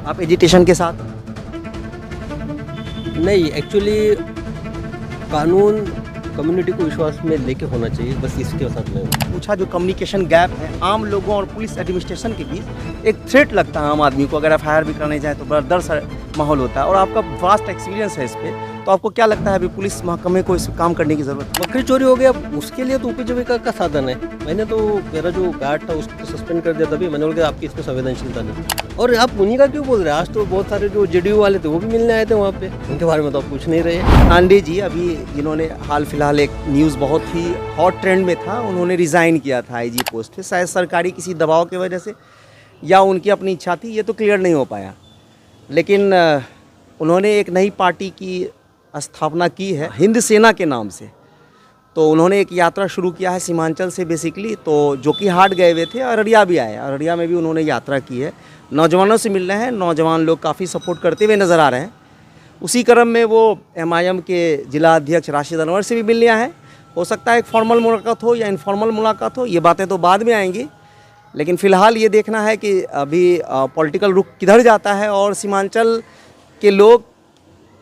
आप एजिटेशन के साथ? नहीं, एक्चुअली कानून कम्युनिटी को विश्वास में लेके होना चाहिए, बस इसके साथ मैं हूँ। पूछा जो कम्युनिकेशन गैप है आम लोगों और पुलिस एडमिनिस्ट्रेशन के बीच, एक थ्रेट लगता है आम आदमी को, अगर एफआईआर भी करने जाए तो बड़ा डर सा माहौल होता है, और आपका वास्ट एक्सपीरियंस है इस पे, तो आपको क्या लगता है अभी पुलिस महकमे को इस काम करने की ज़रूरत है? बकरी चोरी हो गया, उसके लिए तो उपजीविका का साधन है। मैंने तो मेरा जो गार्ड था उसको तो सस्पेंड कर दिया, तभी मैंने बोला कि आपकी इसमें संवेदनशीलता नहीं। और आप उन्हीं का क्यों बोल रहे हैं? आज तो बहुत सारे जो जेडीयू वाले थे वो भी मिलने आए थे वहाँ पे, उनके बारे में तो आप पूछ नहीं रहे। पांडे जी अभी जिन्होंने हाल फिलहाल एक न्यूज़ बहुत ही हॉट ट्रेंड में था, उन्होंने रिज़ाइन किया था आईजी पोस्ट से, शायद सरकारी किसी दबाव की वजह से या उनकी अपनी इच्छा थी, ये तो क्लियर नहीं हो पाया। लेकिन उन्होंने एक नई पार्टी की स्थापना की है हिंद सेना के नाम से, तो उन्होंने एक यात्रा शुरू किया है सीमांचल से बेसिकली, तो जो कि हाट गए हुए थे, अररिया भी आए, अररिया में भी उन्होंने यात्रा की है, नौजवानों से मिल रहे हैं, नौजवान लोग काफ़ी सपोर्ट करते हुए नज़र आ रहे हैं। उसी क्रम में वो एमआईएम के जिला अध्यक्ष राशिद अनवर से भी मिलने आए हैं। हो सकता है एक फॉर्मल मुलाकात हो या इनफॉर्मल मुलाकात हो, ये बातें तो बाद में आएंगी, लेकिन फ़िलहाल ये देखना है कि अभी पॉलिटिकल रुख किधर जाता है और सीमांचल के लोग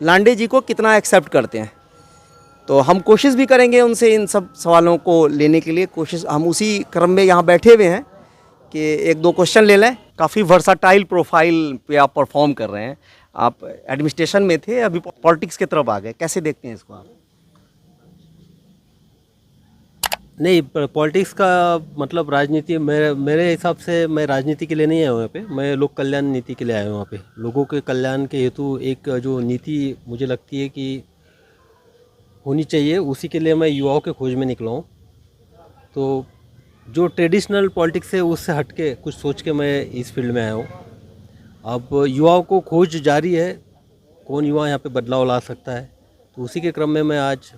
लांडे जी को कितना एक्सेप्ट करते हैं। तो हम कोशिश भी करेंगे उनसे इन सब सवालों को लेने के लिए, कोशिश हम उसी क्रम में यहाँ बैठे हुए हैं कि एक दो क्वेश्चन ले लें। काफ़ी वर्साटाइल प्रोफाइल पे आप परफॉर्म कर रहे हैं, आप एडमिनिस्ट्रेशन में थे, अभी पॉलिटिक्स की तरफ आ गए, कैसे देखते हैं इसको आप? नहीं, पॉलिटिक्स का मतलब राजनीति, मेरे हिसाब से मैं राजनीति के लिए नहीं आया हूँ यहाँ पे, मैं लोक कल्याण नीति के लिए आया हूँ यहाँ पे। लोगों के कल्याण के हेतु एक जो नीति मुझे लगती है कि होनी चाहिए, उसी के लिए मैं युवाओं के खोज में निकला हूँ। तो जो ट्रेडिशनल पॉलिटिक्स है उससे हट के कुछ सोच के मैं इस फील्ड में आया हूँ। अब युवाओं को खोज जारी है, कौन युवा यहाँ पे बदलाव ला सकता है, तो उसी के क्रम में मैं आज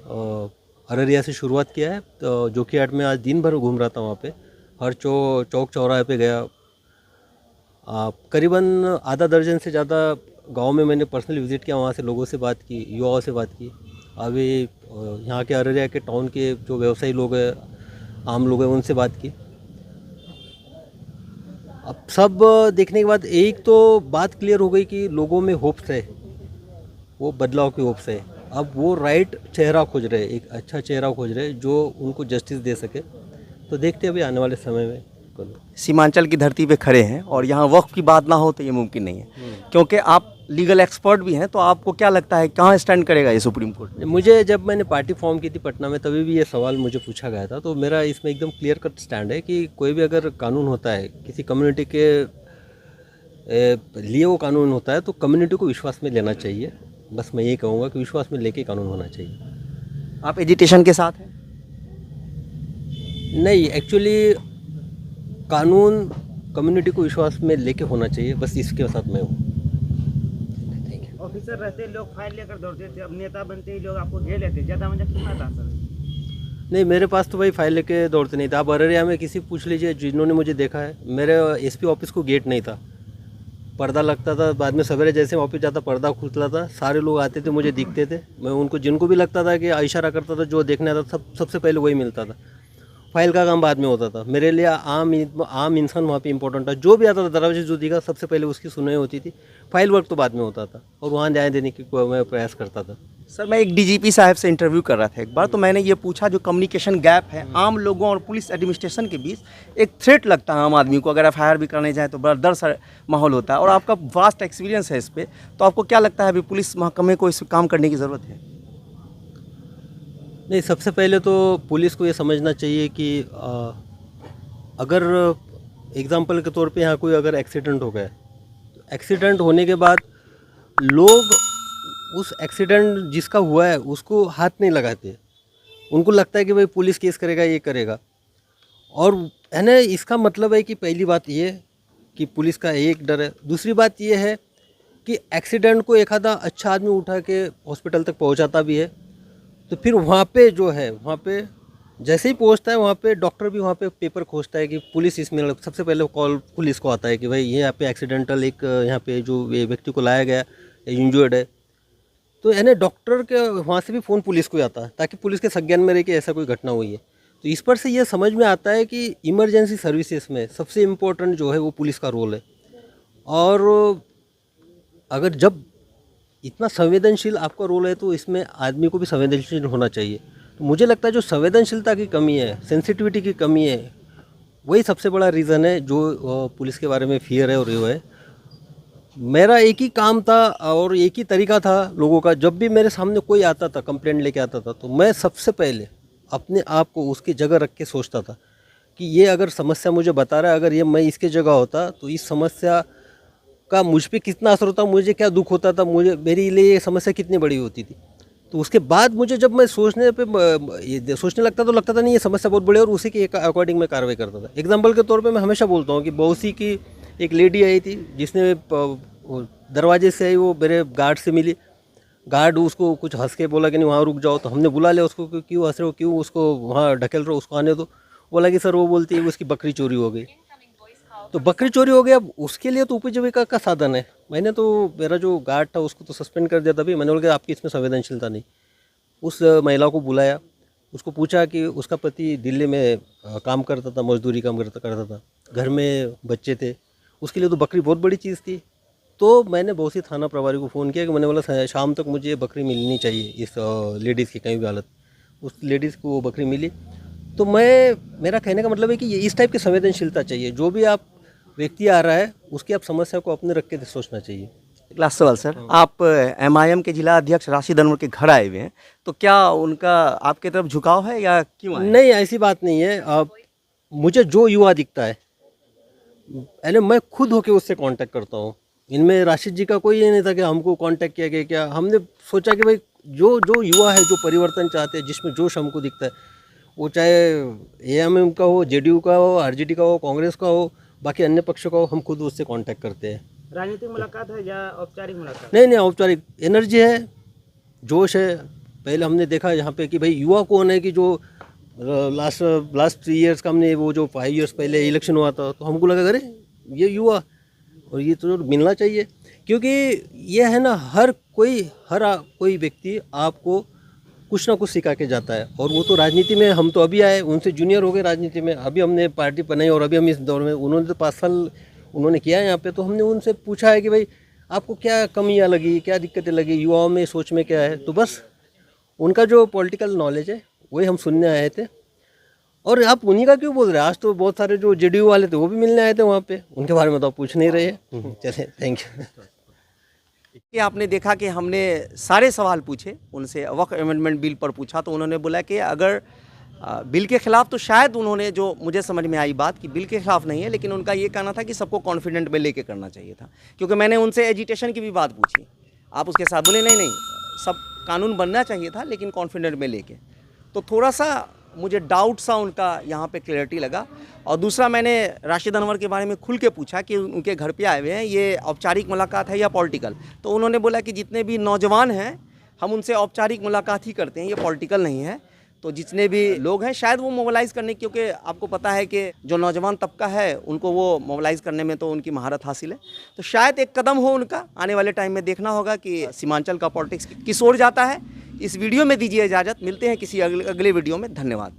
अररिया से शुरुआत किया है। तो जोकी हाट में आज दिन भर घूम रहा था, वहाँ पे हर चौक चौराहे पे गया। करीबन आधा दर्जन से ज़्यादा गांव में मैंने पर्सनल विज़िट किया, वहाँ से लोगों से बात की, युवाओं से बात की। अभी यहाँ के अररिया के टाउन के जो व्यवसायी लोग हैं, आम लोग हैं, उनसे बात की। अब सब देखने के बाद एक तो बात क्लियर हो गई कि लोगों में होप्स है, वो बदलाव की होप्स है। अब वो राइट चेहरा खोज रहे, एक अच्छा चेहरा खोज रहे जो उनको जस्टिस दे सके। तो देखते हैं अभी आने वाले समय में। सीमांचल की धरती पे खड़े हैं और यहाँ वक्फ की बात ना हो तो ये मुमकिन नहीं है, क्योंकि आप लीगल एक्सपर्ट भी हैं, तो आपको क्या लगता है कहाँ स्टैंड करेगा ये सुप्रीम कोर्ट? मुझे जब मैंने पार्टी फॉर्म की थी पटना में, तभी भी ये सवाल मुझे पूछा गया था, तो मेरा इसमें एकदम क्लियर कट स्टैंड है कि कोई भी अगर कानून होता है किसी कम्युनिटी के लिए, वो कानून होता है तो कम्युनिटी को विश्वास में लेना चाहिए। बस मैं ये कहूँगा कि विश्वास में लेके कानून होना चाहिए। आप एजिटेशन के साथ हैं? नहीं, एक्चुअली कानून कम्युनिटी को विश्वास में लेके होना चाहिए, बस इसके साथ मैं हूँ। ऑफिसर रहते लोग फाइल लेकर दौड़ते थे, अब नेता बनते ही लोग आपको घेर लेते, ज़्यादा मजा कितना था सर? नहीं, मेरे पास तो भाई फाइल लेके दौड़ते नहीं था। आप अररिया में किसी पूछ लीजिए जिन्होंने मुझे देखा है, मेरे एसपी ऑफिस को गेट नहीं था, पर्दा लगता था। बाद में सवेरे जैसे ऑफिस जाता पर्दा खुलता था, सारे लोग आते थे, मुझे दिखते थे, मैं उनको जिनको भी लगता था कि इशारा करता था, जो देखने आता था सबसे पहले वही मिलता था। फाइल का काम बाद में होता था। मेरे लिए आम इंसान वहाँ पे इंपॉर्टेंट था। जो भी आता था दरवाजे जो दिखा सबसे पहले उसकी सुनवाई होती थी, फाइल वर्क तो बाद में होता था, और वहाँ न्याय देने की मैं प्रयास करता था। सर मैं एक डीजीपी साहब से इंटरव्यू कर रहा था एक बार, तो मैंने ये पूछा जो कम्युनिकेशन गैप है आम लोगों और पुलिस एडमिनिस्ट्रेशन के बीच, एक थ्रेट लगता है आम आदमी को, अगर एफआईआर भी करने जाए तो बड़ा डर सा माहौल होता है, और आपका वास्ट एक्सपीरियंस है इस पर, तो आपको क्या लगता है अभी पुलिस महकमे को इस काम करने की ज़रूरत है? नहीं, सबसे पहले तो पुलिस को ये समझना चाहिए कि अगर एग्जाम्पल के तौर पे यहाँ कोई अगर एक्सीडेंट हो गया, तो एक्सीडेंट होने के बाद लोग उस एक्सीडेंट जिसका हुआ है उसको हाथ नहीं लगाते। उनको लगता है कि भाई पुलिस केस करेगा, ये करेगा, और है ना, इसका मतलब है कि पहली बात ये कि पुलिस का एक डर है। दूसरी बात ये है कि एक्सीडेंट को एक आधा अच्छा आदमी उठा के हॉस्पिटल तक पहुँचाता भी है, तो फिर वहाँ पे जो है, वहाँ पे जैसे ही पहुँचता है वहाँ पे डॉक्टर भी वहाँ पे पेपर खोजता है कि पुलिस इसमें, सबसे पहले कॉल पुलिस को आता है कि भाई ये यहाँ पे एक्सीडेंटल एक यहाँ पे जो व्यक्ति को लाया गया इंजर्ड है, तो यानी डॉक्टर के वहाँ से भी फ़ोन पुलिस को आता है ताकि पुलिस के संज्ञान में रहे कि ऐसा कोई घटना हुई है। तो इस पर से ये समझ में आता है कि इमरजेंसी सर्विसेज में सबसे इम्पोर्टेंट जो है वो पुलिस का रोल है। और अगर जब इतना संवेदनशील आपका रोल है तो इसमें आदमी को भी संवेदनशील होना चाहिए। तो मुझे लगता है जो संवेदनशीलता की कमी है, सेंसिटिविटी की कमी है, वही सबसे बड़ा रीज़न है जो पुलिस के बारे में फियर है और ये है। मेरा एक ही काम था और एक ही तरीका था लोगों का, जब भी मेरे सामने कोई आता था कंप्लेंट लेके आता था तो मैं सबसे पहले अपने आप को उसकी जगह रख के सोचता था कि ये अगर समस्या मुझे बता रहा है, अगर ये मैं इसके जगह होता तो इस समस्या का मुझ पे कितना असर होता, मुझे क्या दुख होता था, मुझे मेरे लिए ये समस्या कितनी बड़ी होती थी। तो उसके बाद मुझे जब मैं सोचने लगता तो लगता था नहीं ये समस्या बहुत बड़ी है और उसी के अकॉर्डिंग मैं कार्रवाई करता था। एग्जाम्पल के तौर पे मैं हमेशा बोलता हूँ कि बौसी की एक लेडी आई थी जिसने दरवाजे से आई, वो मेरे गार्ड से मिली। गार्ड उसको कुछ हंस के बोला कि नहीं वहाँ रुक जाओ, तो हमने बुला लिया उसको कि क्यों हंस रहे हो, क्यों उसको वहाँ ढकेल रहे हो, उसको आने दो। बोला कि सर वो बोलती है उसकी बकरी चोरी हो गई। तो बकरी चोरी हो गया, अब उसके लिए तो उपजीविका का साधन है। मैंने तो मेरा जो गार्ड था उसको तो सस्पेंड कर दिया था। भी मैंने बोला कि आपकी इसमें संवेदनशीलता नहीं। उस महिला को बुलाया, उसको पूछा कि उसका पति दिल्ली में काम करता था, मजदूरी काम करता था, घर में बच्चे थे, उसके लिए तो बकरी बहुत बड़ी चीज़ थी। तो मैंने बौसी थाना प्रभारी को फ़ोन किया कि मैंने बोला शाम तक मुझे ये बकरी मिलनी चाहिए इस लेडीज़ की कहीं भी हालत। उस लेडीज़ को वो बकरी मिली। तो मेरा कहने का मतलब है कि ये इस टाइप की संवेदनशीलता चाहिए। जो भी आप व्यक्ति आ रहा है उसकी आप समस्या को अपने रख के सोचना चाहिए। एक लास्ट सवाल सर, आप एमआईएम के जिला अध्यक्ष राशिद अनवर के घर आए हुए हैं, तो क्या उनका आपके तरफ झुकाव है या क्यों आए? नहीं, ऐसी बात नहीं है। अब मुझे जो युवा दिखता है यानी मैं खुद होके उससे कांटेक्ट करता हूँ। इनमें राशिद जी का कोई ये नहीं था कि हमको कांटेक्ट किया गया। क्या हमने सोचा कि भाई जो युवा है, जो परिवर्तन चाहते हैं, जिसमें जोश हमको दिखता है, वो चाहे एएमएम का हो, जेडीयू का हो, आरजेडी का हो, कांग्रेस का हो, बाकी अन्य पक्षों का हो, हम खुद उससे कांटेक्ट करते हैं। राजनीतिक मुलाकात है या औपचारिक मुलाकात? नहीं, औपचारिक एनर्जी है, जोश है। पहले हमने देखा यहाँ पे कि भाई युवा कौन है कि जो लास्ट 3 ईयर्स का हमने वो जो 5 ईयर्स पहले इलेक्शन हुआ था तो हमको लगा अरे ये युवा और ये तो मिलना चाहिए। क्योंकि ये है ना, हर कोई व्यक्ति आपको कुछ ना कुछ सिखा के जाता है। और वो तो राजनीति में हम तो अभी आए, उनसे जूनियर हो गए राजनीति में, अभी हमने पार्टी बनाई और अभी हम इस दौर में, उन्होंने तो 5 साल उन्होंने किया है यहाँ पे। तो हमने उनसे पूछा है कि भाई आपको क्या कमियाँ लगी, क्या दिक्कतें लगी, युवाओं में सोच में क्या है। तो बस उनका जो पॉलिटिकल नॉलेज है वही हम सुनने आए थे। और आप उन्हीं का क्यों बोल रहे हैं? आज तो बहुत सारे जो जेडीयू वाले थे वो भी मिलने आए थे वहाँ पे, उनके बारे में तो आप पूछ नहीं रहे हैं। चलिए, थैंक यू। कि आपने देखा कि हमने सारे सवाल पूछे उनसे, वक्फ अमेंडमेंट बिल पर पूछा तो उन्होंने बोला कि अगर बिल के खिलाफ, तो शायद उन्होंने, जो मुझे समझ में आई बात, कि बिल के खिलाफ नहीं है, लेकिन उनका ये कहना था कि सबको कॉन्फिडेंट में लेके करना चाहिए था। क्योंकि मैंने उनसे एजिटेशन की भी बात पूछी, आप उसके साथ बोले नहीं सब कानून बनना चाहिए था लेकिन कॉन्फिडेंट में लेके। तो थोड़ा सा मुझे डाउट सा उनका यहाँ पे क्लैरिटी लगा। और दूसरा, मैंने राशिद अनवर के बारे में खुल के पूछा कि उनके घर पे आए हुए हैं, ये औपचारिक मुलाकात है या पॉलिटिकल? तो उन्होंने बोला कि जितने भी नौजवान हैं हम उनसे औपचारिक मुलाकात ही करते हैं, ये पॉलिटिकल नहीं है। तो जितने भी लोग हैं शायद वो मोबिलाइज़ करने, क्योंकि आपको पता है कि जो नौजवान तबका है उनको वो मोबिलाइज़ करने में तो उनकी महारत हासिल है। तो शायद एक कदम हो उनका, आने वाले टाइम में देखना होगा कि सीमांचल का पॉलिटिक्स किस ओर जाता है। इस वीडियो में दीजिए इजाज़त, मिलते हैं किसी अगले वीडियो में। धन्यवाद।